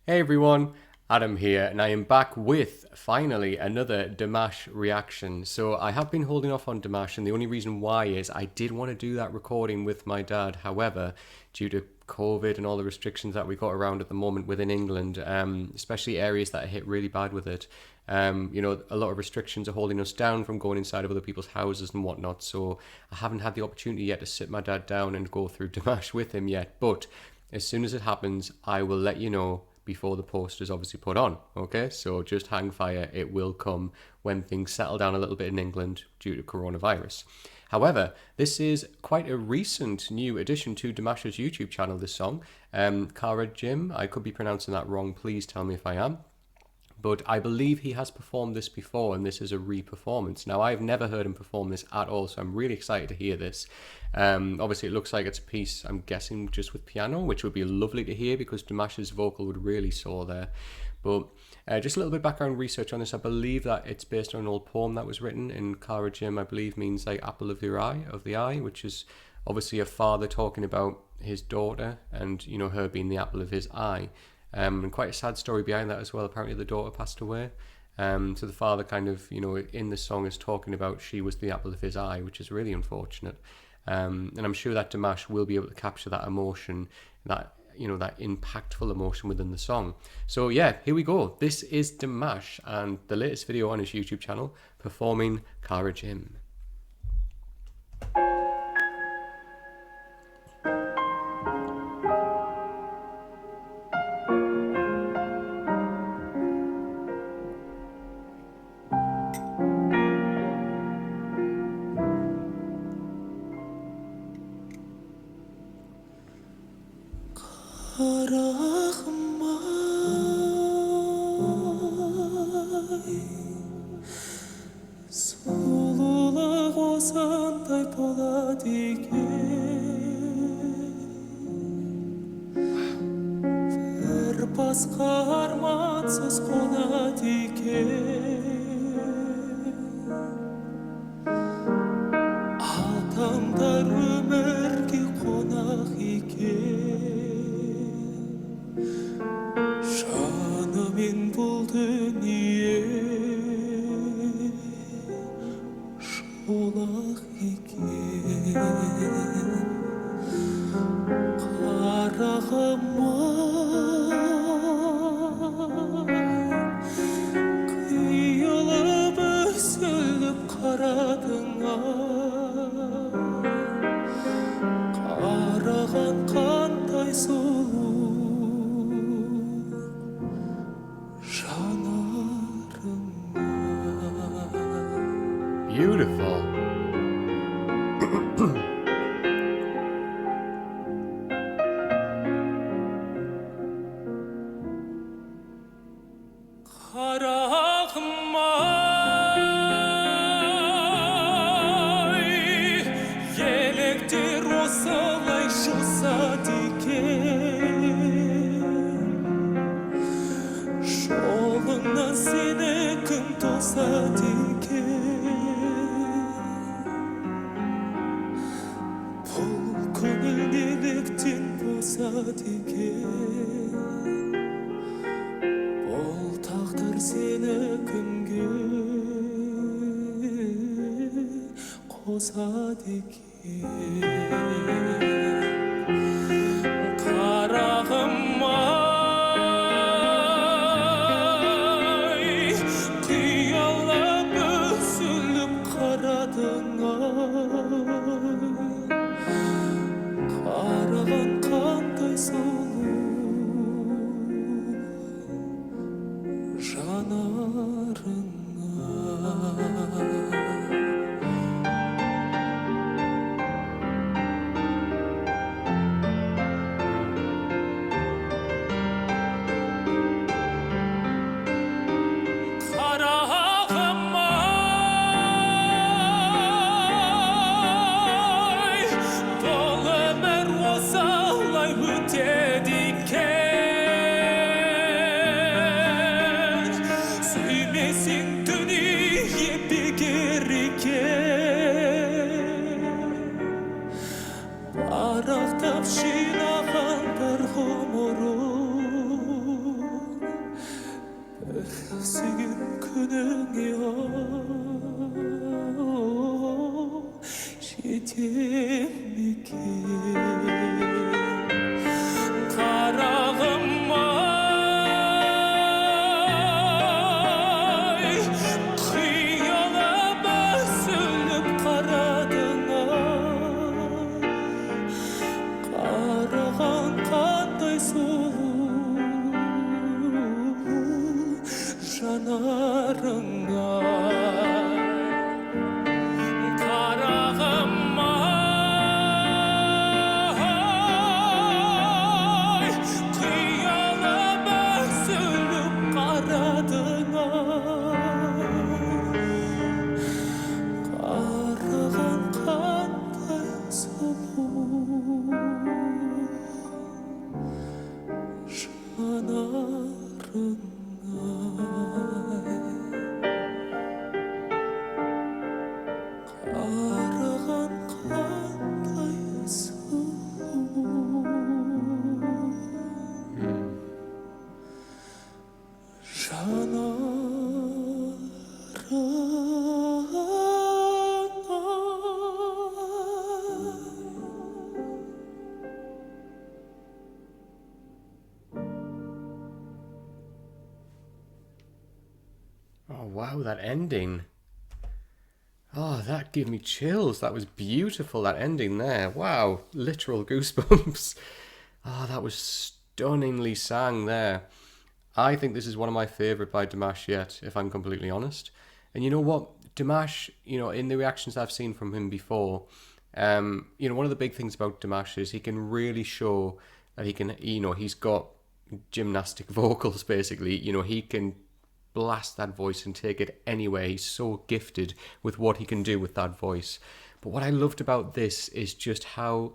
Hey everyone, Adam here, and I am back with, finally, another Dimash reaction. So I have been holding off on Dimash, and the only reason why is I did want to do that recording with my dad. However, due to COVID and all the restrictions that we got around at the moment within England, especially areas that are hit really bad with it, a lot of restrictions are holding us down from going inside of other people's houses and whatnot. So I haven't had the opportunity yet to sit my dad down and go through Dimash with him yet. But as soon as it happens, I will let you know before the post is obviously put on. Okay, so just hang fire. It will come when things settle down a little bit in England due to coronavirus. However, this is quite a recent new addition to Dimash's YouTube channel, this song. Qaraģym, I could be pronouncing that wrong, please tell me if I am. But I believe he has performed this before, and this is a re-performance. Now, I've never heard him perform this at all, so I'm really excited to hear this. Obviously, it looks like it's a piece, I'm guessing, just with piano, which would be lovely to hear because Dimash's vocal would really soar there. But just a little bit of background research on this. I believe that it's based on an old poem that was written, and Qaraģym, I believe, means like apple of the eye, which is obviously a father talking about his daughter and, you know, her being the apple of his eye. And quite a sad story behind that as well. Apparently the daughter passed away. So the father kind of, in the song is talking about she was the apple of his eye, which is really unfortunate. And I'm sure that Dimash will be able to capture that emotion, that impactful emotion within the song. So yeah, here we go. This is Dimash and the latest video on his YouTube channel performing Qaraģym. Qaraɣym ay, сұлулық осындай болады екен, бір басқа армансыз қонады екен, адамдар өмірге қонақ екен. Жанымен бұл дүние шолақ екен. Қарағым ай, қиылып үзіліп қарадың ай, қараған қандай сұлу. Beautiful. Qaraɣym ay, електер осылай жосады екен, жолыңнан сені кім тосады екен, бұл көңіл неліктен босады екен, бұл тағдыр сені кімге қосады екен. Қарағым ай, қиялап үзіліп қарадың ай, қараған қандай сұлу жанарыңа. Қарағым ай, бұл өмір осылай өтеді екен, сүймесең дүние бекер екен, парақтап жинаған бір ғұмырым Gözün kınıyor Şidemlikin Qaraağım ay Xiyalama sülüp qaradın ay Qarağan qanday soğuk Janarına Qaraağım ay Qiyalama sülüp qaradın ay Qarağan qanday soğuk Oh, wow, that ending. Oh, that gave me chills. That was beautiful, that ending there. Wow, literal goosebumps. Oh, that was stunningly sang there. I think this is one of my favourite by Dimash yet, if I'm completely honest. And you know what? Dimash, in the reactions I've seen from him before, one of the big things about Dimash is he can really show that he can, he's got gymnastic vocals, basically. He can blast that voice and take it anywhere. He's so gifted with what he can do with that voice. But what I loved about this is just how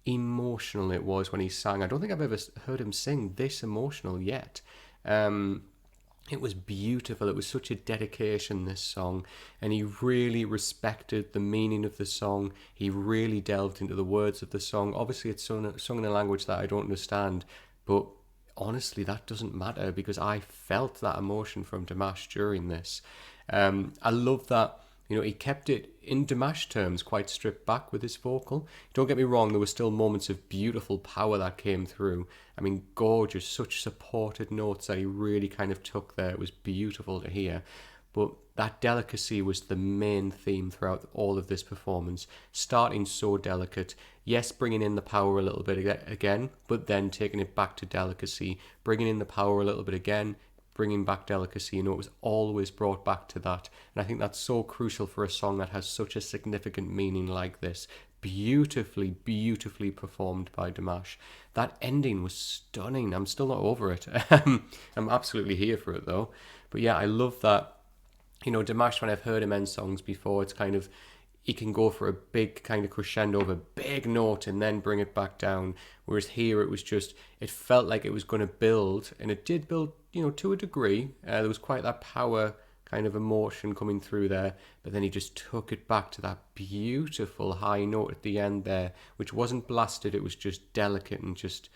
emotional it was when he sang. I don't think I've ever heard him sing this emotional yet. It was beautiful. It was such a dedication, this song, and he really respected the meaning of the song. He really delved into the words of the song. Obviously it's sung in a language that I don't understand, but honestly, that doesn't matter because I felt that emotion from Dimash during this. I love that, he kept it, in Dimash terms, quite stripped back with his vocal. Don't get me wrong, there were still moments of beautiful power that came through. I mean, gorgeous, such supported notes that he really kind of took there. It was beautiful to hear. But that delicacy was the main theme throughout all of this performance. Starting so delicate, yes, bringing in the power a little bit again, but then taking it back to delicacy, bringing in the power a little bit again, bringing back delicacy. It was always brought back to that. And I think that's so crucial for a song that has such a significant meaning like this. Beautifully, beautifully performed by Dimash. That ending was stunning. I'm still not over it. I'm absolutely here for it though. But yeah, I love that. Dimash, when I've heard him end songs before, it's kind of, he can go for a big kind of crescendo of a big note and then bring it back down. Whereas here it was just, it felt like it was going to build, and it did build, to a degree. There was quite that power kind of emotion coming through there, but then he just took it back to that beautiful high note at the end there, which wasn't blasted, it was just delicate and just,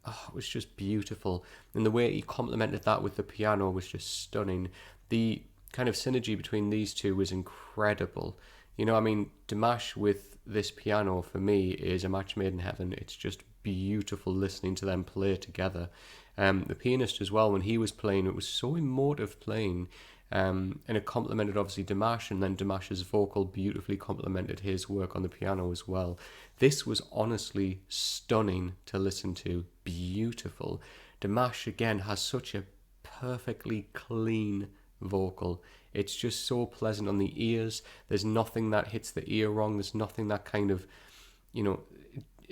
it was just beautiful. And the way he complemented that with the piano was just stunning. The kind of synergy between these two was incredible. Dimash with this piano for me is a match made in heaven. It's just beautiful listening to them play together. The pianist as well, when he was playing, it was so emotive playing, and it complemented obviously Dimash, and then Dimash's vocal beautifully complemented his work on the piano as well. This was honestly stunning to listen to, beautiful. Dimash again has such a perfectly clean vocal. It's just so pleasant on the ears. There's nothing that hits the ear wrong. There's nothing that kind of,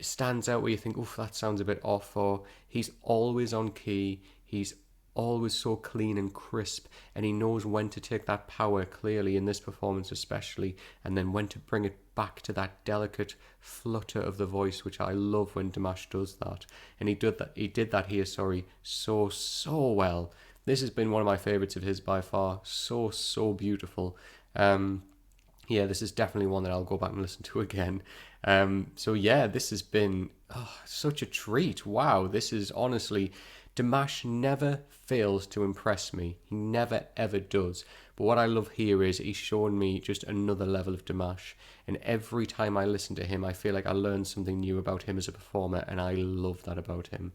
stands out where you think, oof, that sounds a bit off. Or he's always on key. He's always so clean and crisp, and he knows when to take that power, clearly in this performance especially, and then when to bring it back to that delicate flutter of the voice, which I love when Dimash does that. And he did that here, so well. This has been one of my favourites of his by far. So beautiful. This is definitely one that I'll go back and listen to again. This has been such a treat. Wow, this is honestly, Dimash never fails to impress me. He never ever does. But what I love here is he's shown me just another level of Dimash. And every time I listen to him, I feel like I learn something new about him as a performer, and I love that about him.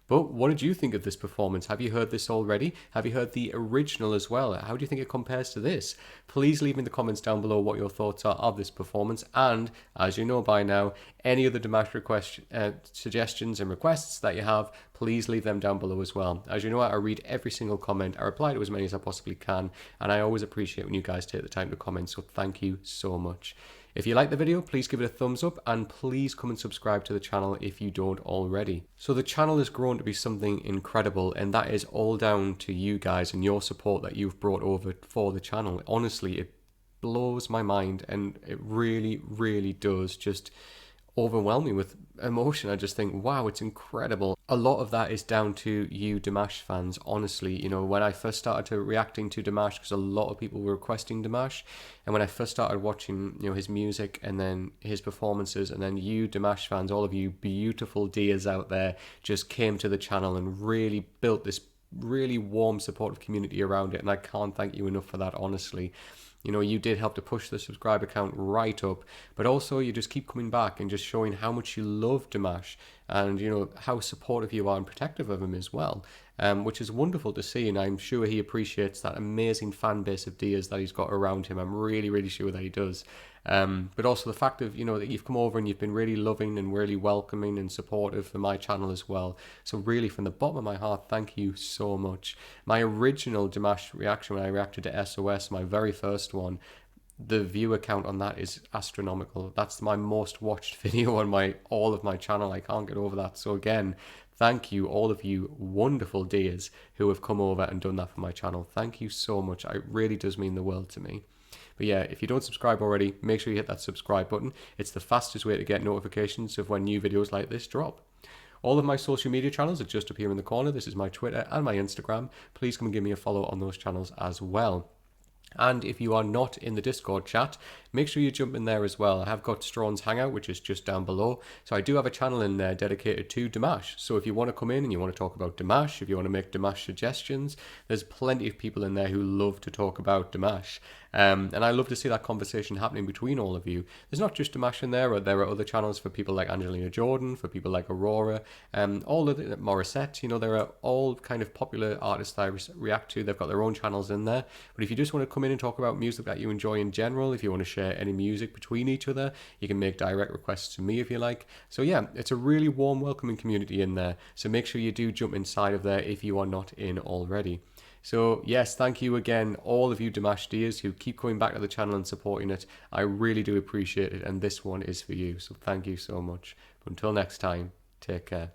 But what did you think of this performance? Have you heard this already? Have you heard the original as well? How do you think it compares to this? Please leave in the comments down below what your thoughts are of this performance. And as you know by now, any other Dimash suggestions and requests that you have, please leave them down below as well. As you know, I read every single comment. I reply to as many as I possibly can. And I always appreciate when you guys take the time to comment. So thank you so much. If you like the video, please give it a thumbs up, and please come and subscribe to the channel if you don't already. So the channel has grown to be something incredible, and that is all down to you guys and your support that you've brought over for the channel. Honestly, it blows my mind, and it really, really does just overwhelm me with emotion. I just think, wow, it's incredible. A lot of that is down to you Dimash fans, honestly. You know, when I first started to reacting to Dimash, because a lot of people were requesting Dimash, and when I first started watching, you know, his music and then his performances, and then you Dimash fans, all of you beautiful dears out there, just came to the channel and really built this really warm, supportive community around it, and I can't thank you enough for that, honestly. You know, you did help to push the subscriber count right up, but also you just keep coming back and just showing how much you love Dimash, and, you know, how supportive you are and protective of him as well, which is wonderful to see, and I'm sure he appreciates that amazing fan base of dears that he's got around him. I'm really, really sure that he does. But also the fact of, you know, that you've come over and you've been really loving and really welcoming and supportive for my channel as well. So really, from the bottom of my heart, thank you so much. My original Dimash reaction, when I reacted to SOS, my very first one, the viewer count on that is astronomical. That's my most watched video on all of my channel. I can't get over that. So again, thank you, all of you wonderful dears who have come over and done that for my channel. Thank you so much. It really does mean the world to me. But yeah, if you don't subscribe already, make sure you hit that subscribe button. It's the fastest way to get notifications of when new videos like this drop. All of my social media channels are just up here in the corner. This is my Twitter and my Instagram. Please come and give me a follow on those channels as well. And if you are not in the Discord chat, make sure you jump in there as well. I have got Strawn's Hangout, which is just down below. So I do have a channel in there dedicated to Dimash. So if you want to come in and you want to talk about Dimash, if you want to make Dimash suggestions, there's plenty of people in there who love to talk about Dimash. And I love to see that conversation happening between all of you. There's not just Dimash in there, or there are other channels for people like Angelina Jordan, for people like Aurora, all of the Morissette. You know, there are all kind of popular artists that I react to. They've got their own channels in there. But if you just want to come in and talk about music that you enjoy in general, if you want to share any music between each other, you can make direct requests to me if you like. So yeah, it's a really warm, welcoming community in there. So make sure you do jump inside of there if you are not in already. So yes, thank you again, all of you Dimash dears who keep coming back to the channel and supporting it. I really do appreciate it, and this one is for you. So thank you so much. But until next time, take care.